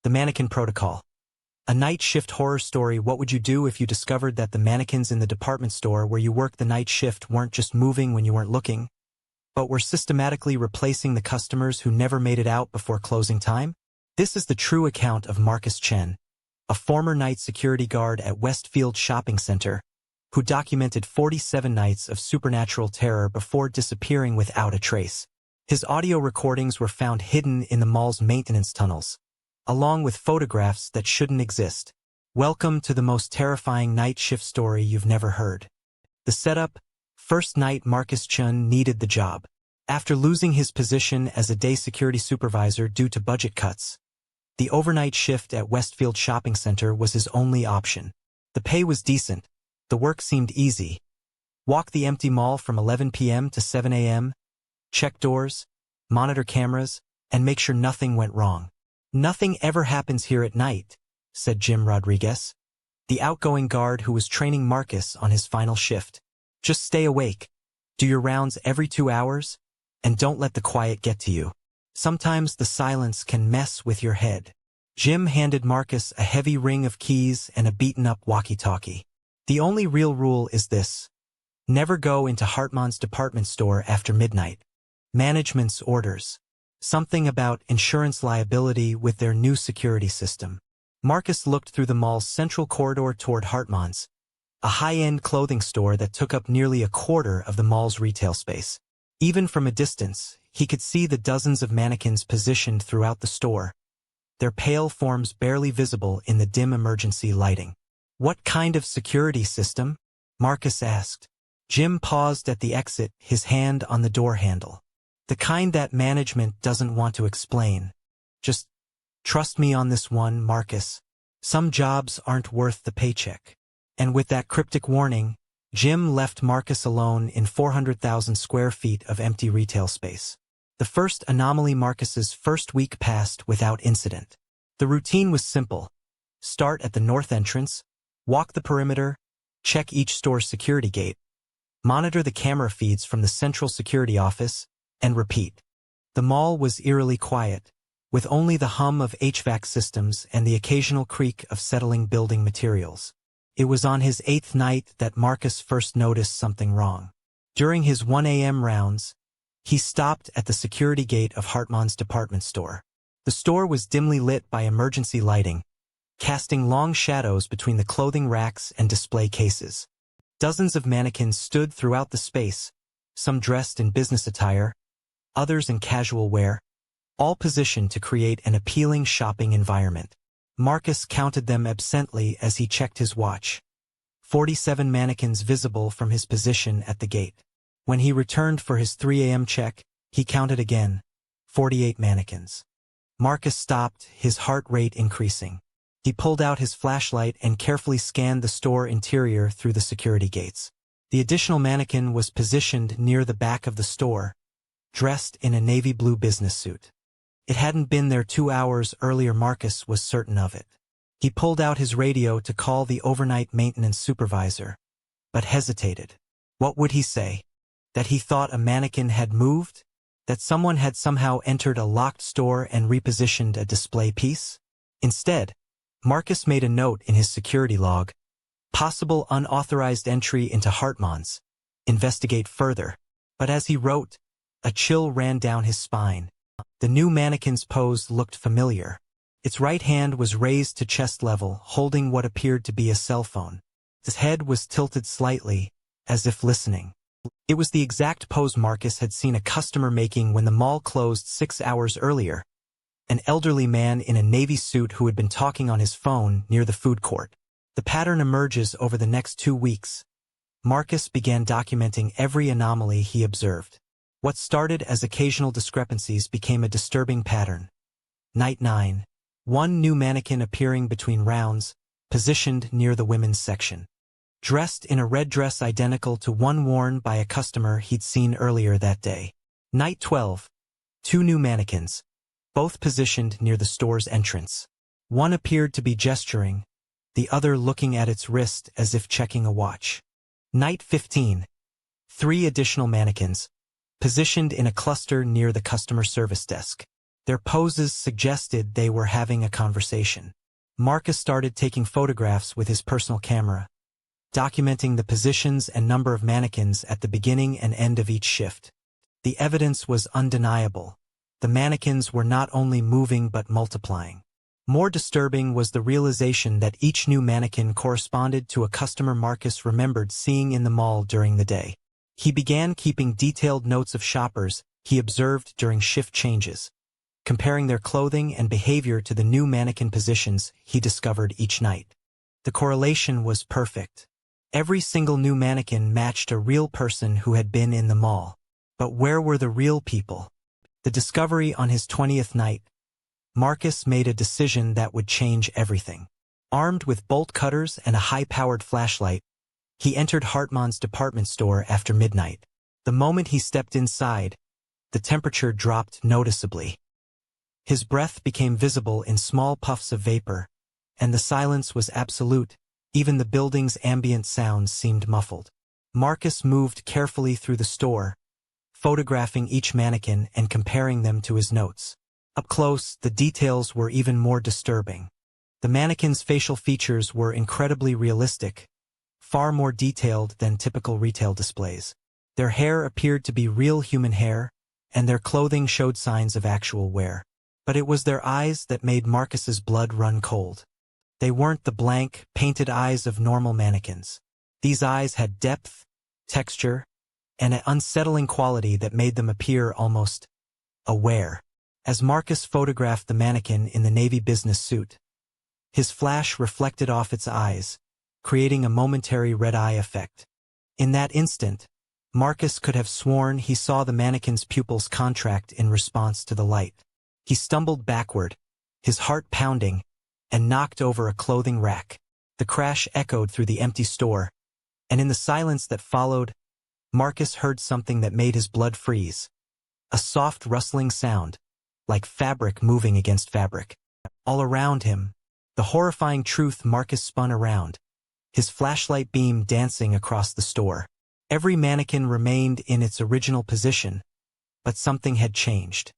The Mannequin Protocol. A night shift horror story. What would you do if you discovered that the mannequins in the department store where you work the night shift weren't just moving when you weren't looking, but were systematically replacing the customers who never made it out before closing time? This is the true account of Marcus Chen, a former night security guard at Westfield Shopping Center, who documented 47 nights of supernatural terror before disappearing without a trace. His audio recordings were found hidden in the mall's maintenance tunnels, along with photographs that shouldn't exist. Welcome to the most terrifying night shift story you've never heard. The setup: first night, Marcus Chen needed the job. After losing his position as a day security supervisor due to budget cuts, the overnight shift at Westfield Shopping Center was his only option. The pay was decent. The work seemed easy. Walk the empty mall from 11 p.m. to 7 a.m., check doors, monitor cameras, and make sure nothing went wrong. "Nothing ever happens here at night," said Jim Rodriguez, the outgoing guard who was training Marcus on his final shift. "Just stay awake, do your rounds every 2 hours, and don't let the quiet get to you. Sometimes the silence can mess with your head." Jim handed Marcus a heavy ring of keys and a beaten-up walkie-talkie. "The only real rule is this: never go into Hartmann's department store after midnight. Management's orders. Something about insurance liability with their new security system." Marcus looked through the mall's central corridor toward Hartmann's, a high-end clothing store that took up nearly a quarter of the mall's retail space. Even from a distance, he could see the dozens of mannequins positioned throughout the store, their pale forms barely visible in the dim emergency lighting. "What kind of security system?" Marcus asked. Jim paused at the exit, his hand on the door handle. "The kind that management doesn't want to explain. Just trust me on this one, Marcus. Some jobs aren't worth the paycheck." And with that cryptic warning, Jim left Marcus alone in 400,000 square feet of empty retail space. The first anomaly: Marcus's first week passed without incident. The routine was simple. Start at the north entrance, walk the perimeter, check each store's security gate, monitor the camera feeds from the central security office, and repeat. The mall was eerily quiet, with only the hum of HVAC systems and the occasional creak of settling building materials. It was on his 8th night that Marcus first noticed something wrong. During his 1 a.m. rounds, he stopped at the security gate of Hartmann's department store. The store was dimly lit by emergency lighting, casting long shadows between the clothing racks and display cases. Dozens of mannequins stood throughout the space, some dressed in business attire, others in casual wear, all positioned to create an appealing shopping environment. Marcus counted them absently as he checked his watch. 47 mannequins visible from his position at the gate. When he returned for his 3 a.m. check, he counted again. 48 mannequins. Marcus stopped, his heart rate increasing. He pulled out his flashlight and carefully scanned the store interior through the security gates. The additional mannequin was positioned near the back of the store, dressed in a navy blue business suit. It hadn't been there 2 hours earlier, Marcus was certain of it. He pulled out his radio to call the overnight maintenance supervisor, but hesitated. What would he say? That he thought a mannequin had moved? That someone had somehow entered a locked store and repositioned a display piece? Instead, Marcus made a note in his security log: possible unauthorized entry into Hartmann's. Investigate further. But as he wrote, a chill ran down his spine. The new mannequin's pose looked familiar. Its right hand was raised to chest level, holding what appeared to be a cell phone. Its head was tilted slightly, as if listening. It was the exact pose Marcus had seen a customer making when the mall closed 6 hours earlier. An elderly man in a navy suit who had been talking on his phone near the food court. The pattern emerges over the next 2 weeks. Marcus began documenting every anomaly he observed. What started as occasional discrepancies became a disturbing pattern. Night 9. One new mannequin appearing between rounds, positioned near the women's section. Dressed in a red dress identical to one worn by a customer he'd seen earlier that day. Night 12. 2 new mannequins, both positioned near the store's entrance. One appeared to be gesturing, the other looking at its wrist as if checking a watch. Night 15. 3 additional mannequins, positioned in a cluster near the customer service desk. Their poses suggested they were having a conversation. Marcus started taking photographs with his personal camera, documenting the positions and number of mannequins at the beginning and end of each shift. The evidence was undeniable. The mannequins were not only moving but multiplying. More disturbing was the realization that each new mannequin corresponded to a customer Marcus remembered seeing in the mall during the day. He began keeping detailed notes of shoppers he observed during shift changes, comparing their clothing and behavior to the new mannequin positions he discovered each night. The correlation was perfect. Every single new mannequin matched a real person who had been in the mall. But where were the real people? The discovery on his 20th night, Marcus made a decision that would change everything. Armed with bolt cutters and a high-powered flashlight, he entered Hartmann's department store after midnight. The moment he stepped inside, the temperature dropped noticeably. His breath became visible in small puffs of vapor, and the silence was absolute. Even the building's ambient sounds seemed muffled. Marcus moved carefully through the store, photographing each mannequin and comparing them to his notes. Up close, the details were even more disturbing. The mannequins' facial features were incredibly realistic, far more detailed than typical retail displays. Their hair appeared to be real human hair, and their clothing showed signs of actual wear. But it was their eyes that made Marcus's blood run cold. They weren't the blank, painted eyes of normal mannequins. These eyes had depth, texture, and an unsettling quality that made them appear almost aware. As Marcus photographed the mannequin in the navy business suit, his flash reflected off its eyes, creating a momentary red-eye effect. In that instant, Marcus could have sworn he saw the mannequin's pupils contract in response to the light. He stumbled backward, his heart pounding, and knocked over a clothing rack. The crash echoed through the empty store, and in the silence that followed, Marcus heard something that made his blood freeze. A soft rustling sound, like fabric moving against fabric. All around him, the horrifying truth. Marcus spun around, his flashlight beam dancing across the store. Every mannequin remained in its original position, but something had changed.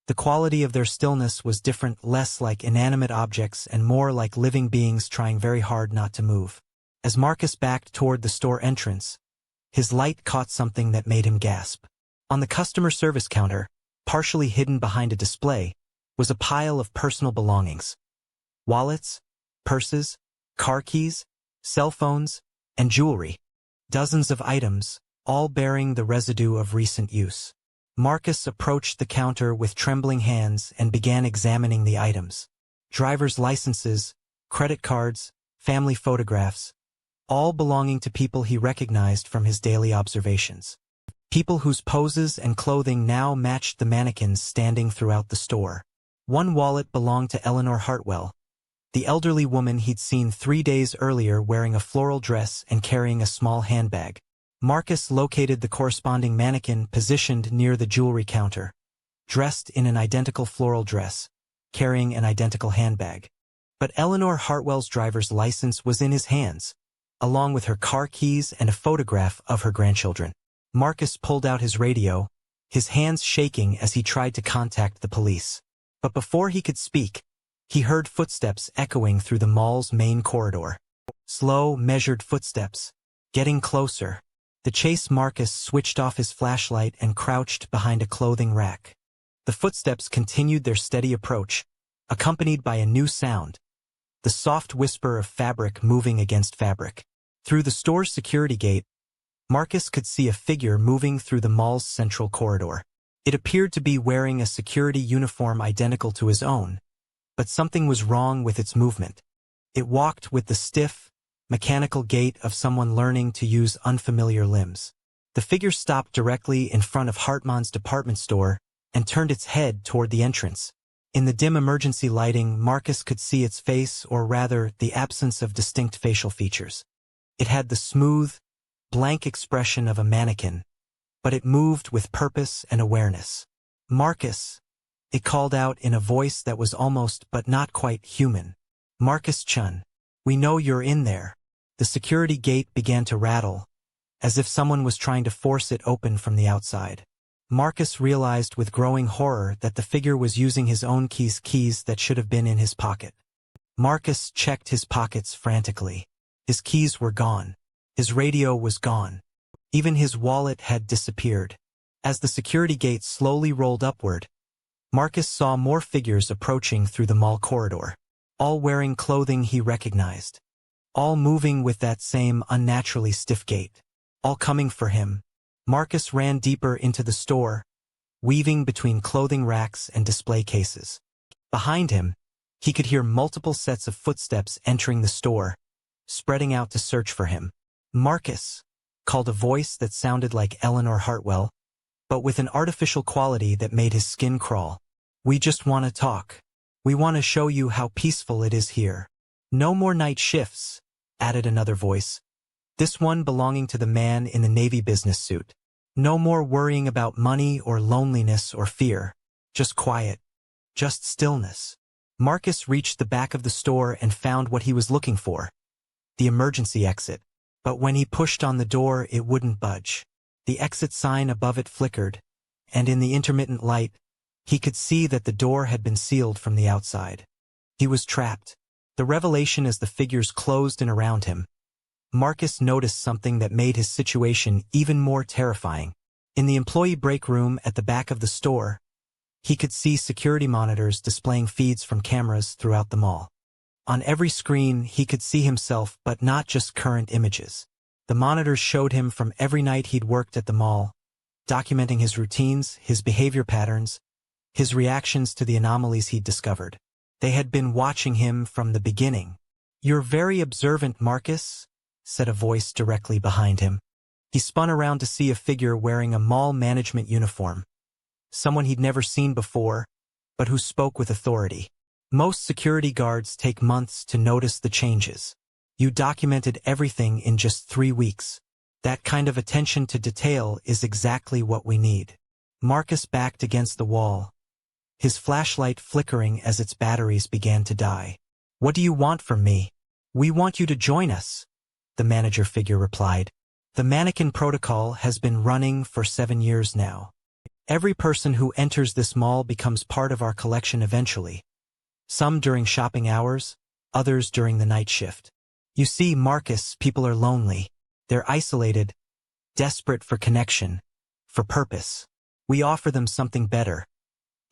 The quality of their stillness was different, less like inanimate objects and more like living beings trying very hard not to move. As Marcus backed toward the store entrance, his light caught something that made him gasp. On the customer service counter, partially hidden behind a display, was a pile of personal belongings. Wallets, purses, car keys, cell phones, and jewelry. Dozens of items, all bearing the residue of recent use. Marcus approached the counter with trembling hands and began examining the items. Driver's licenses, credit cards, family photographs, all belonging to people he recognized from his daily observations. People whose poses and clothing now matched the mannequins standing throughout the store. One wallet belonged to Eleanor Hartwell, the elderly woman he'd seen 3 days earlier wearing a floral dress and carrying a small handbag. Marcus located the corresponding mannequin positioned near the jewelry counter, dressed in an identical floral dress, carrying an identical handbag. But Eleanor Hartwell's driver's license was in his hands, along with her car keys and a photograph of her grandchildren. Marcus pulled out his radio, his hands shaking as he tried to contact the police. But before he could speak, he heard footsteps echoing through the mall's main corridor. Slow, measured footsteps, getting closer. The chase. Marcus switched off his flashlight and crouched behind a clothing rack. The footsteps continued their steady approach, accompanied by a new sound, the soft whisper of fabric moving against fabric. Through the store's security gate, Marcus could see a figure moving through the mall's central corridor. It appeared to be wearing a security uniform identical to his own, but something was wrong with its movement. It walked with the stiff, mechanical gait of someone learning to use unfamiliar limbs. The figure stopped directly in front of Hartmann's department store and turned its head toward the entrance. In the dim emergency lighting, Marcus could see its face, or rather, the absence of distinct facial features. It had the smooth, blank expression of a mannequin, but it moved with purpose and awareness. "Marcus," it called out in a voice that was almost but not quite human. "Marcus Chun, we know you're in there." The security gate began to rattle, as if someone was trying to force it open from the outside. Marcus realized with growing horror that the figure was using his own keys that should have been in his pocket. Marcus checked his pockets frantically. His keys were gone. His radio was gone. Even his wallet had disappeared. As the security gate slowly rolled upward, Marcus saw more figures approaching through the mall corridor, all wearing clothing he recognized, all moving with that same unnaturally stiff gait, all coming for him. Marcus ran deeper into the store, weaving between clothing racks and display cases. Behind him, he could hear multiple sets of footsteps entering the store, spreading out to search for him. "Marcus," called a voice that sounded like Eleanor Hartwell, but with an artificial quality that made his skin crawl. "We just want to talk. We want to show you how peaceful it is here." "No more night shifts," added another voice, this one belonging to the man in the navy business suit. "No more worrying about money or loneliness or fear. Just quiet. Just stillness." Marcus reached the back of the store and found what he was looking for, the emergency exit. But when he pushed on the door, it wouldn't budge. The exit sign above it flickered, and in the intermittent light, he could see that the door had been sealed from the outside. He was trapped. The revelation as the figures closed in around him, Marcus noticed something that made his situation even more terrifying. In the employee break room at the back of the store, he could see security monitors displaying feeds from cameras throughout the mall. On every screen, he could see himself, but not just current images. The monitors showed him from every night he'd worked at the mall, documenting his routines, his behavior patterns, his reactions to the anomalies he'd discovered. They had been watching him from the beginning. "You're very observant, Marcus," said a voice directly behind him. He spun around to see a figure wearing a mall management uniform, someone he'd never seen before, but who spoke with authority. "Most security guards take months to notice the changes. You documented everything in just 3 weeks. That kind of attention to detail is exactly what we need." Marcus backed against the wall, his flashlight flickering as its batteries began to die. "What do you want from me?" "We want you to join us," the manager figure replied. "The mannequin protocol has been running for 7 years now. Every person who enters this mall becomes part of our collection eventually. Some during shopping hours, others during the night shift. You see, Marcus, people are lonely. They're isolated, desperate for connection, for purpose. We offer them something better.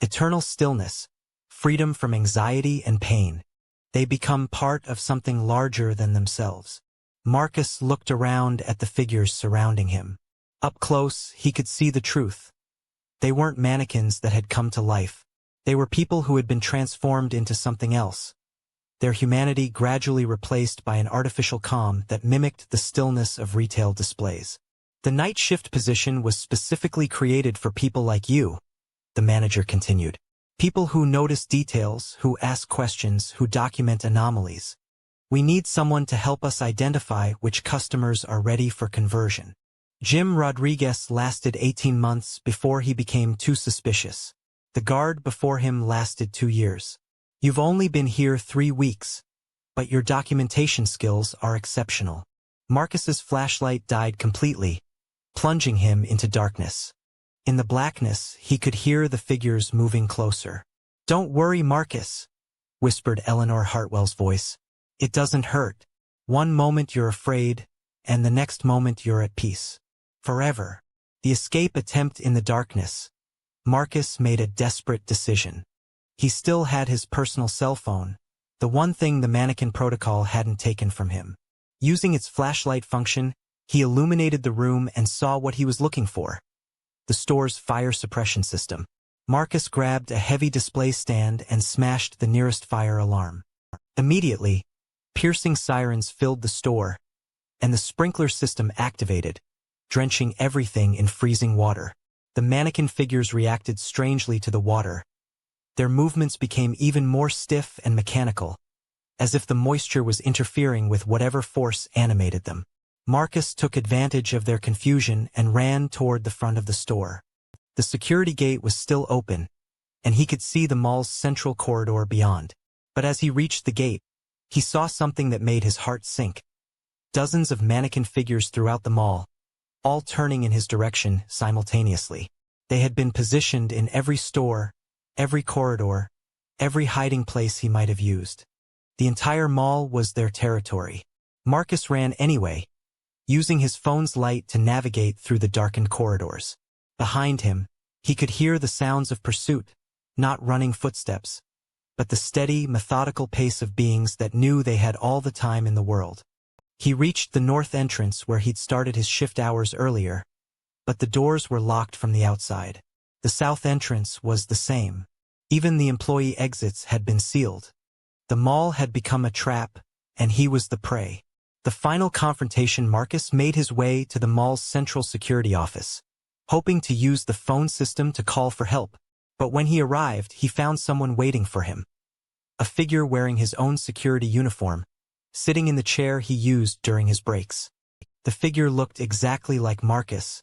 Eternal stillness, freedom from anxiety and pain. They become part of something larger than themselves." Marcus looked around at the figures surrounding him. Up close, he could see the truth. They weren't mannequins that had come to life. They were people who had been transformed into something else, their humanity gradually replaced by an artificial calm that mimicked the stillness of retail displays. "The night shift position was specifically created for people like you," the manager continued. "People who notice details, who ask questions, who document anomalies. We need someone to help us identify which customers are ready for conversion." Jim Rodriguez lasted 18 months before he became too suspicious. The guard before him lasted 2 years. "You've only been here 3 weeks, but your documentation skills are exceptional." Marcus's flashlight died completely, plunging him into darkness. In the blackness, he could hear the figures moving closer. "Don't worry, Marcus," whispered Eleanor Hartwell's voice. "It doesn't hurt. One moment you're afraid, and the next moment you're at peace. Forever." The escape attempt in the darkness, Marcus made a desperate decision. He still had his personal cell phone, the one thing the mannequin protocol hadn't taken from him. Using its flashlight function, he illuminated the room and saw what he was looking for: the store's fire suppression system. Marcus grabbed a heavy display stand and smashed the nearest fire alarm. Immediately, piercing sirens filled the store, and the sprinkler system activated, drenching everything in freezing water. The mannequin figures reacted strangely to the water. Their movements became even more stiff and mechanical, as if the moisture was interfering with whatever force animated them. Marcus took advantage of their confusion and ran toward the front of the store. The security gate was still open, and he could see the mall's central corridor beyond. But as he reached the gate, he saw something that made his heart sink. Dozens of mannequin figures throughout the mall, all turning in his direction simultaneously. They had been positioned in every store, every corridor, every hiding place he might have used. The entire mall was their territory. Marcus ran anyway, using his phone's light to navigate through the darkened corridors. Behind him, he could hear the sounds of pursuit, not running footsteps, but the steady, methodical pace of beings that knew they had all the time in the world. He reached the north entrance where he'd started his shift hours earlier, but the doors were locked from the outside. The south entrance was the same. Even the employee exits had been sealed. The mall had become a trap, and he was the prey. The final confrontation, Marcus made his way to the mall's central security office, hoping to use the phone system to call for help. But when he arrived, he found someone waiting for him. A figure wearing his own security uniform, sitting in the chair he used during his breaks. The figure looked exactly like Marcus,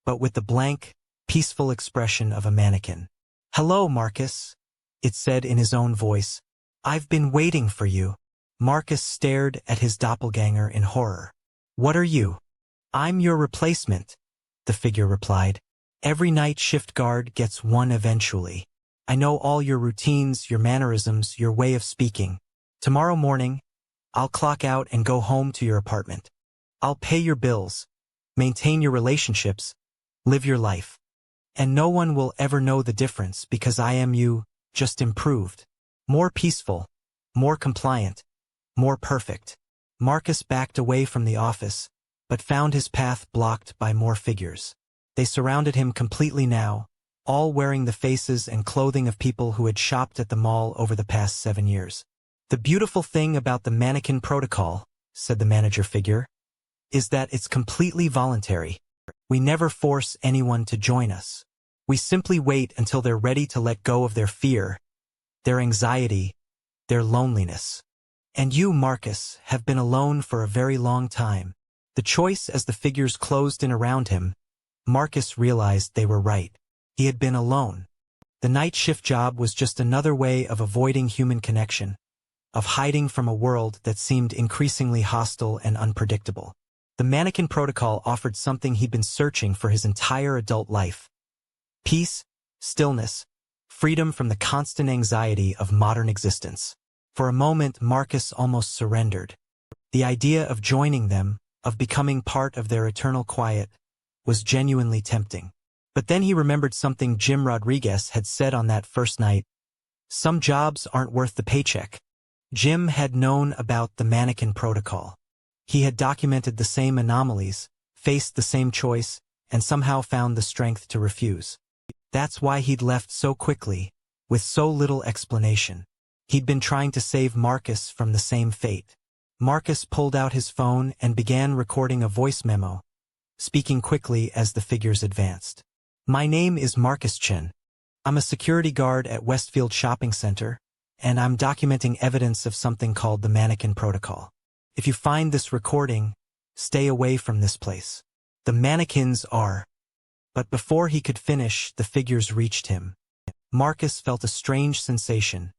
but with the blank, peaceful expression of a mannequin. "Hello, Marcus," it said in his own voice. "I've been waiting for you." Marcus stared at his doppelganger in horror. "What are you?" "I'm your replacement," the figure replied. "Every night shift guard gets one eventually. I know all your routines, your mannerisms, your way of speaking. Tomorrow morning, I'll clock out and go home to your apartment. I'll pay your bills, maintain your relationships, live your life. And no one will ever know the difference because I am you, just improved. More peaceful, more compliant, more perfect." Marcus backed away from the office, but found his path blocked by more figures. They surrounded him completely now, all wearing the faces and clothing of people who had shopped at the mall over the past 7 years. "The beautiful thing about the mannequin protocol," said the manager figure, "is that it's completely voluntary. We never force anyone to join us. We simply wait until they're ready to let go of their fear, their anxiety, their loneliness. And you, Marcus, have been alone for a very long time." The choice as the figures closed in around him, Marcus realized they were right. He had been alone. The night shift job was just another way of avoiding human connection, of hiding from a world that seemed increasingly hostile and unpredictable. The mannequin protocol offered something he'd been searching for his entire adult life. Peace, stillness, freedom from the constant anxiety of modern existence. For a moment, Marcus almost surrendered. The idea of joining them, of becoming part of their eternal quiet, was genuinely tempting. But then he remembered something Jim Rodriguez had said on that first night. Some jobs aren't worth the paycheck. Jim had known about the mannequin protocol. He had documented the same anomalies, faced the same choice, and somehow found the strength to refuse. That's why he'd left so quickly, with so little explanation. He'd been trying to save Marcus from the same fate. Marcus pulled out his phone and began recording a voice memo, speaking quickly as the figures advanced. "My name is Marcus Chen. I'm a security guard at Westfield Shopping Center, and I'm documenting evidence of something called the mannequin protocol. If you find this recording, stay away from this place. The mannequins are..." But before he could finish, the figures reached him. Marcus felt a strange sensation.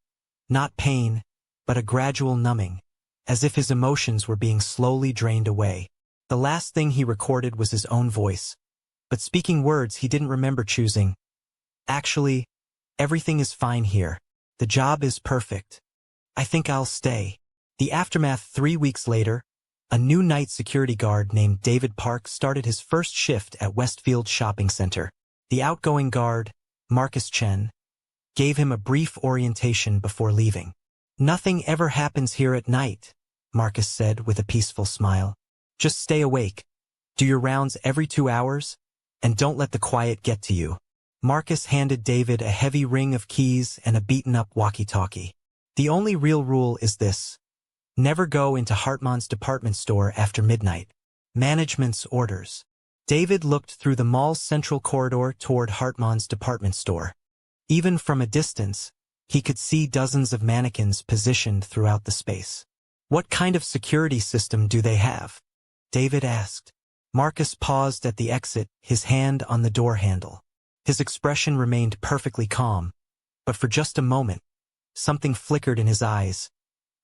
Not pain, but a gradual numbing, as if his emotions were being slowly drained away. The last thing he recorded was his own voice, but speaking words he didn't remember choosing. "Actually, everything is fine here. The job is perfect. I think I'll stay." The aftermath: 3 weeks later, a new night security guard named David Parks started his first shift at Westfield Shopping Center. The outgoing guard, Marcus Chen, gave him a brief orientation before leaving. "Nothing ever happens here at night," Marcus said with a peaceful smile. "Just stay awake, do your rounds every 2 hours, and don't let the quiet get to you." Marcus handed David a heavy ring of keys and a beaten-up walkie-talkie. "The only real rule is this: never go into Hartmann's department store after midnight. Management's orders." David looked through the mall's central corridor toward Hartmann's department store. Even from a distance, he could see dozens of mannequins positioned throughout the space. "What kind of security system do they have?" David asked. Marcus paused at the exit, his hand on the door handle. His expression remained perfectly calm, but for just a moment, something flickered in his eyes,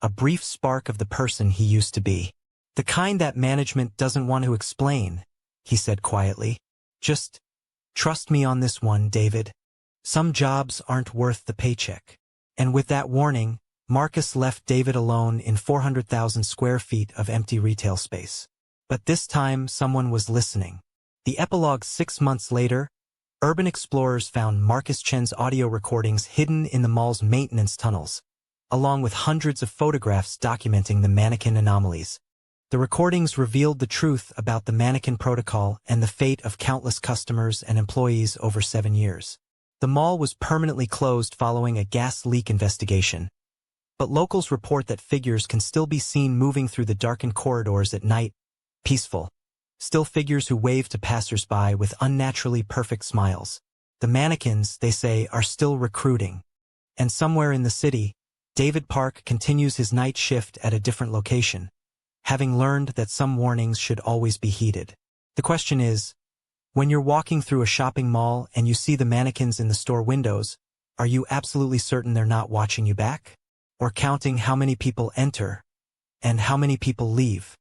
a brief spark of the person he used to be. "The kind that management doesn't want to explain," he said quietly. "Just Trust me on this one, David. Some jobs aren't worth the paycheck. And with that warning, Marcus left David alone in 400,000 square feet of empty retail space. But this time, someone was listening. The epilogue 6 months later, urban explorers found Marcus Chen's audio recordings hidden in the mall's maintenance tunnels, along with hundreds of photographs documenting the mannequin anomalies. The recordings revealed the truth about the mannequin protocol and the fate of countless customers and employees over 7 years. The mall was permanently closed following a gas leak investigation, but locals report that figures can still be seen moving through the darkened corridors at night, peaceful. Still figures who wave to passers-by with unnaturally perfect smiles. The mannequins, they say, are still recruiting. And somewhere in the city, David Park continues his night shift at a different location, having learned that some warnings should always be heeded. The question is, when you're walking through a shopping mall and you see the mannequins in the store windows, are you absolutely certain they're not watching you back? Or counting how many people enter and how many people leave?